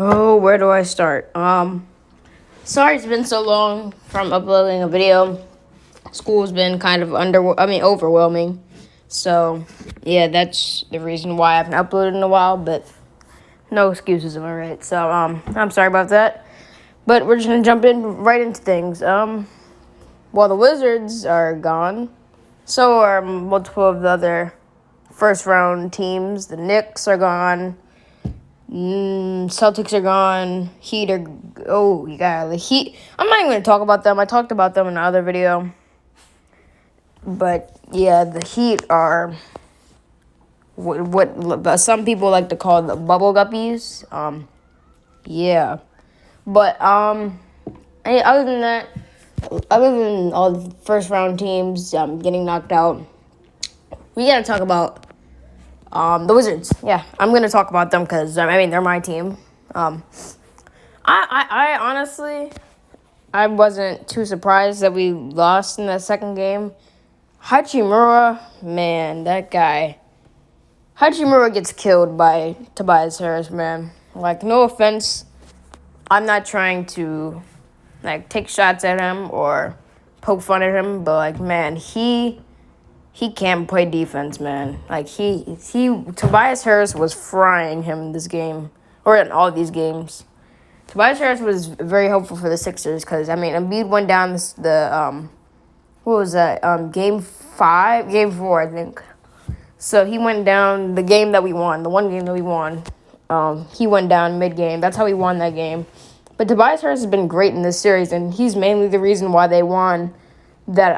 Oh, where do I start? Sorry it's been so long from uploading a video. School's been kind of overwhelming. So, yeah, that's the reason why I haven't uploaded in a while, but no excuses, am I right? So, I'm sorry about that. But we're just gonna jump right into things. Well, the Wizards are gone. So are multiple of the other first round teams. The Knicks are gone. Celtics are gone. Heat are. Oh, you got the Heat. I'm not even going to talk about them. I talked about them in another video. But, yeah, the Heat are what some people like to call the bubble guppies. Yeah. But, other than that, other than all the first round teams getting knocked out, we got to talk about the Wizards. Yeah, I'm going to talk about them because, they're my team. I honestly, I wasn't too surprised that we lost in that second game. Hachimura, man, that guy. Hachimura gets killed by Tobias Harris, man. Like, no offense. I'm not trying to, take shots at him or poke fun at him, but, man, he can't play defense, man. Tobias Harris was frying him in this game, or in all these games. Tobias Harris was very helpful for the Sixers because, Embiid went down what was that? Game 4, I think. So he went down the game that we won, the one game that we won. He went down mid-game. That's how he won that game. But Tobias Harris has been great in this series, and he's mainly the reason why they won that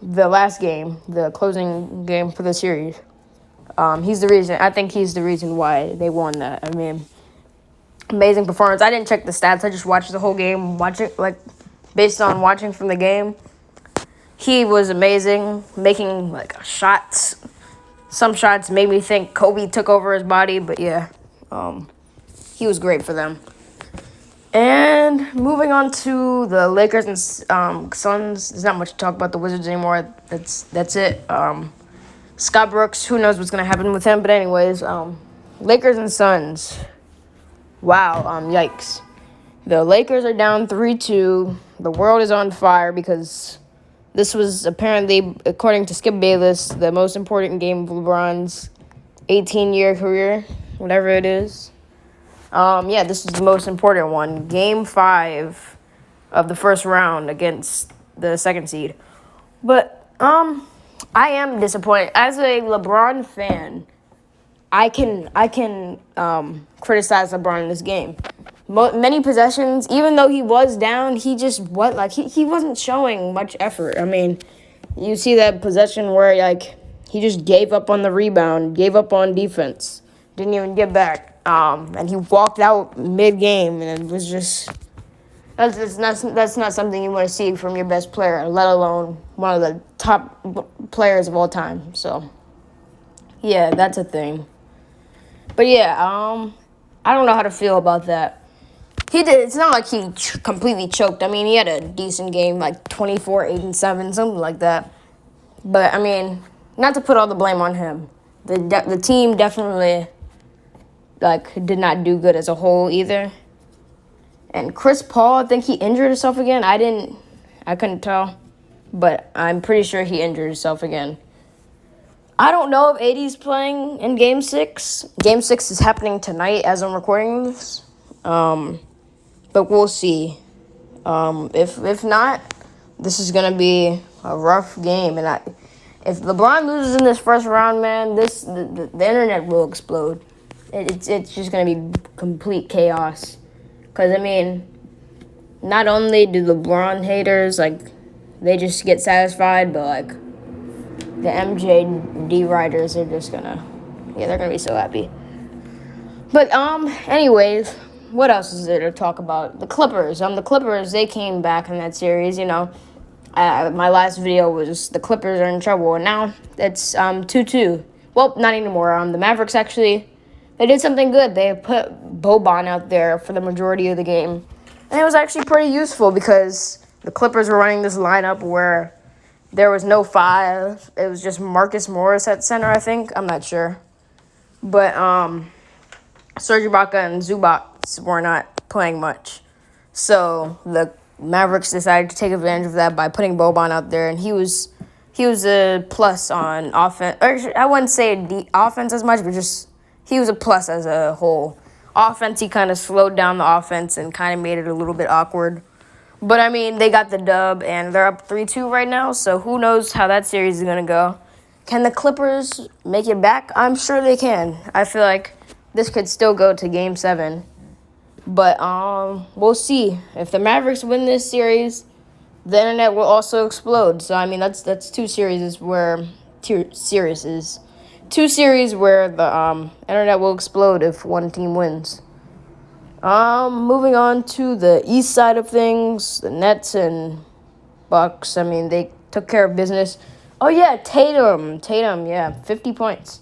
the last game, the closing game for the series. He's the reason. I think he's the reason why they won that. Amazing performance. I didn't check the stats. I just watched the whole game, based on watching from the game. He was amazing, making shots. Some shots made me think Kobe took over his body, but yeah, he was great for them. And moving on to the Lakers and Suns, there's not much to talk about the Wizards anymore. That's it. Scott Brooks, who knows what's gonna happen with him? But anyways, Lakers and Suns. Wow, yikes. The Lakers are down 3-2. The world is on fire because this was apparently, according to Skip Bayless, the most important game of LeBron's 18-year career, whatever it is. This is the most important one. Game 5 of the first round against the second seed. But, I am disappointed. As a LeBron fan, I can criticize LeBron in this game. Many possessions, even though he was down, he just he wasn't showing much effort. You see that possession where he just gave up on the rebound, gave up on defense, didn't even get back. And he walked out mid-game, and it was just that's not something you want to see from your best player, let alone one of the top players of all time. So, yeah, that's a thing. But yeah, I don't know how to feel about that. It's not like he completely choked. He had a decent game, 24, 8, and 7, something like that. But not to put all the blame on him. The team definitely did not do good as a whole either. And Chris Paul, I think he injured himself again. I couldn't tell, but I'm pretty sure he injured himself again. I don't know if AD's playing in Game 6. Game 6 is happening tonight as I'm recording this. But we'll see. If not, this is going to be a rough game. And if LeBron loses in this first round, man, the internet will explode. It's just going to be complete chaos. Because, not only do LeBron haters, they just get satisfied, but, the MJD writers are just gonna, they're gonna be so happy. But, anyways, what else is there to talk about? The Clippers. The Clippers, they came back in that series, my last video was the Clippers are in trouble, and now it's 2-2. Well, not anymore. The Mavericks actually, they did something good. They put Boban out there for the majority of the game. And it was actually pretty useful because the Clippers were running this lineup where there was no 5. It was just Marcus Morris at center, I think. I'm not sure. But Serge Ibaka and Zubac were not playing much. So the Mavericks decided to take advantage of that by putting Boban out there, and he was a plus on offense. Or I wouldn't say offense as much, but just he was a plus as a whole. Offense, he kind of slowed down the offense and kind of made it a little bit awkward. But I mean, they got the dub, and they're up 3-2 right now. So who knows how that series is gonna go? Can the Clippers make it back? I'm sure they can. I feel like this could still go to Game 7. But we'll see. If the Mavericks win this series, the internet will also explode. So I mean, that's two series where the internet will explode if one team wins. Moving on to the east side of things, the Nets and Bucks. I mean, they took care of business. Oh yeah, Tatum, yeah, 50 points.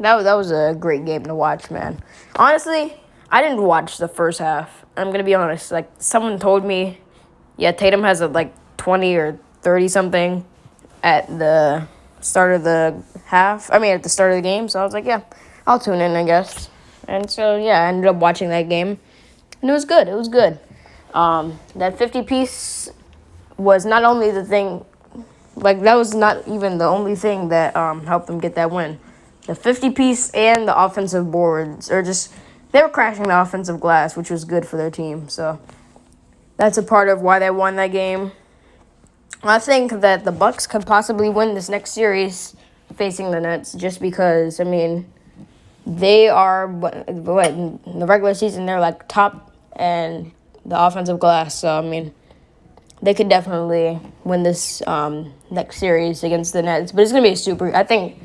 That was a great game to watch, man. Honestly, I didn't watch the first half. I'm gonna be honest. Like, someone told me, yeah, Tatum has like 20 or 30 something at the start of the half. I mean, at the start of the game. So I was like, yeah, I'll tune in, I guess. And so yeah, I ended up watching that game, and it was good. It was good. That 50 piece was not only the thing. Like, that was not even the only thing that helped them get that win. The 50 piece and the offensive boards they were crashing the offensive glass, which was good for their team. So that's a part of why they won that game. I think that the Bucks could possibly win this next series facing the Nets, just because, I mean, they are, in the regular season, they're like top and the offensive glass. So, I mean, they could definitely win this next series against the Nets. But it's going to be I think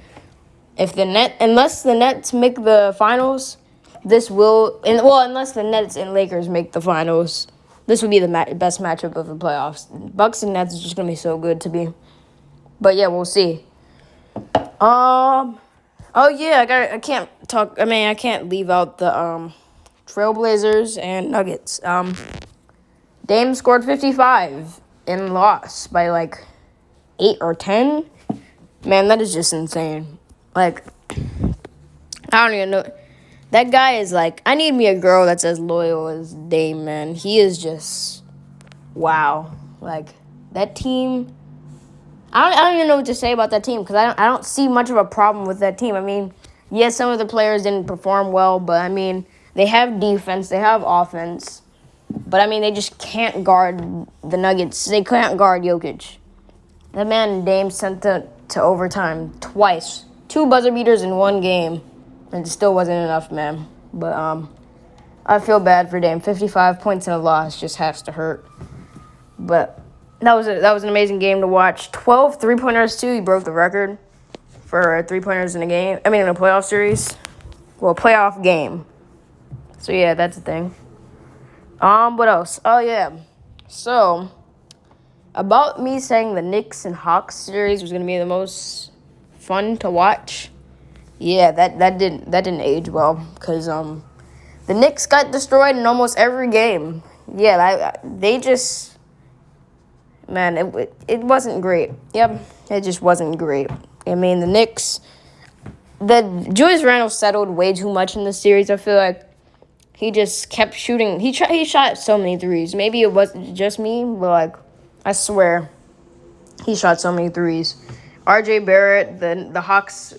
unless the Nets make the finals, unless the Nets and Lakers make the finals, this would be the best matchup of the playoffs. Bucks and Nets is just going to be so good to be. But yeah, we'll see. Oh yeah, I can't leave out the Trailblazers and Nuggets. Dame scored 55 and lost by like 8 or 10. Man, that is just insane. Like, I don't even know. That guy is like, I need me a girl that's as loyal as Dame, man. He is just, wow. Like, that team, I don't even know what to say about that team, because I don't see much of a problem with that team. I mean, yes, some of the players didn't perform well, but I mean, they have defense, they have offense. But I mean, they just can't guard the Nuggets. They can't guard Jokic. That man Dame sent it to overtime twice. 2 buzzer beaters in one game. And it still wasn't enough, man. But I feel bad for Dame. 55 points in a loss just has to hurt. But that was an amazing game to watch. 12 three-pointers, too. He broke the record for three-pointers in a game. I mean, in a playoff series. Well, playoff game. So, yeah, that's the thing. What else? Oh, yeah. So, about me saying the Knicks and Hawks series was going to be the most fun to watch. Yeah, that didn't age well, because the Knicks got destroyed in almost every game. Yeah, they just, man, it wasn't great. Yep, it just wasn't great. I mean, the Knicks, Julius Randle settled way too much in this series. I feel like he just kept shooting. He shot so many threes. Maybe it wasn't just me, but like, I swear, he shot so many threes. R.J. Barrett, the Hawks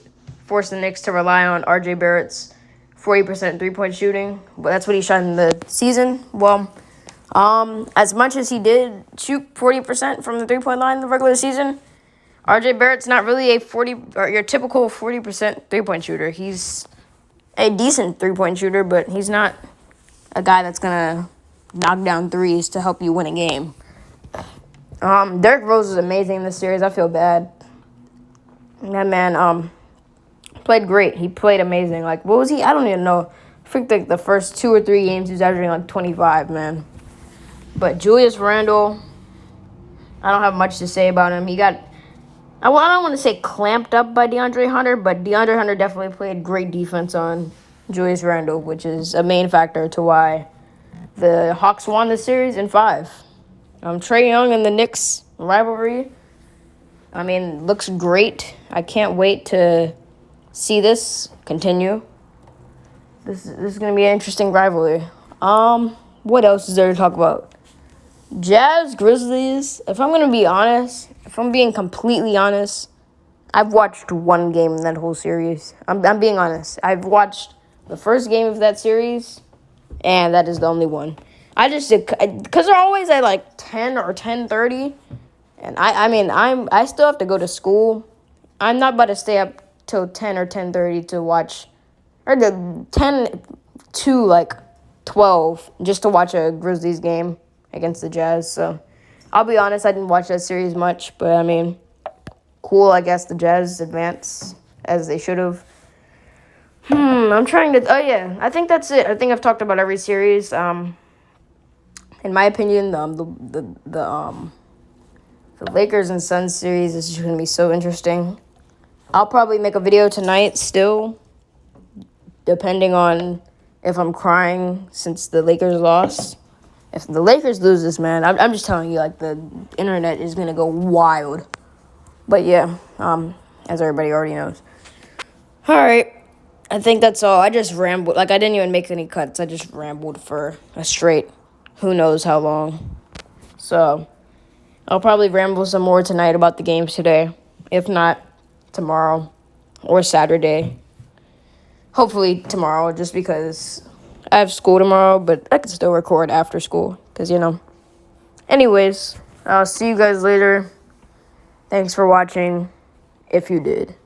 forced the Knicks to rely on R.J. Barrett's 40% three-point shooting. But that's what he shot in the season. Well, as much as he did shoot 40% from the three-point line in the regular season, R.J. Barrett's not really your typical 40% three-point shooter. He's a decent three-point shooter, but he's not a guy that's going to knock down threes to help you win a game. Derrick Rose is amazing in this series. I feel bad. That man played great. He played amazing. Like, what was he? I don't even know. I think like the first 2 or 3 games he was averaging like 25, man. But Julius Randle, I don't have much to say about him. He got, I don't want to say clamped up by DeAndre Hunter, but DeAndre Hunter definitely played great defense on Julius Randle, which is a main factor to why the Hawks won the series in 5. Trae Young and the Knicks rivalry, I mean, looks great. I can't wait to see this continue. This is gonna be an interesting rivalry. What else is there to talk about? Jazz Grizzlies. If I'm gonna be honest, if I'm being completely honest, I've watched one game in that whole series. I'm being honest. I've watched the first game of that series, and that is the only one. I just did because they're always at like 10 or 10:30, and I still have to go to school. I'm not about to stay up till 10 or 10:30 to watch, or the 10 to like 12 just to watch a Grizzlies game against the Jazz. So I'll be honest, I didn't watch that series much, but I mean, cool. I guess the Jazz advance as they should have. I'm trying to. Oh yeah, I think that's it. I think I've talked about every series. In my opinion, the Lakers and Suns series is just gonna be so interesting. I'll probably make a video tonight still, depending on if I'm crying since the Lakers lost. If the Lakers lose this, man, I'm just telling you, like, the internet is gonna go wild. But yeah, as everybody already knows. All right, I think that's all. I just rambled. Like, I didn't even make any cuts. I just rambled for a straight who knows how long. So I'll probably ramble some more tonight about the games today. If not, tomorrow or Saturday. Hopefully tomorrow, just because I have school tomorrow, but I can still record after school because, Anyways, I'll see you guys later. Thanks for watching, if you did.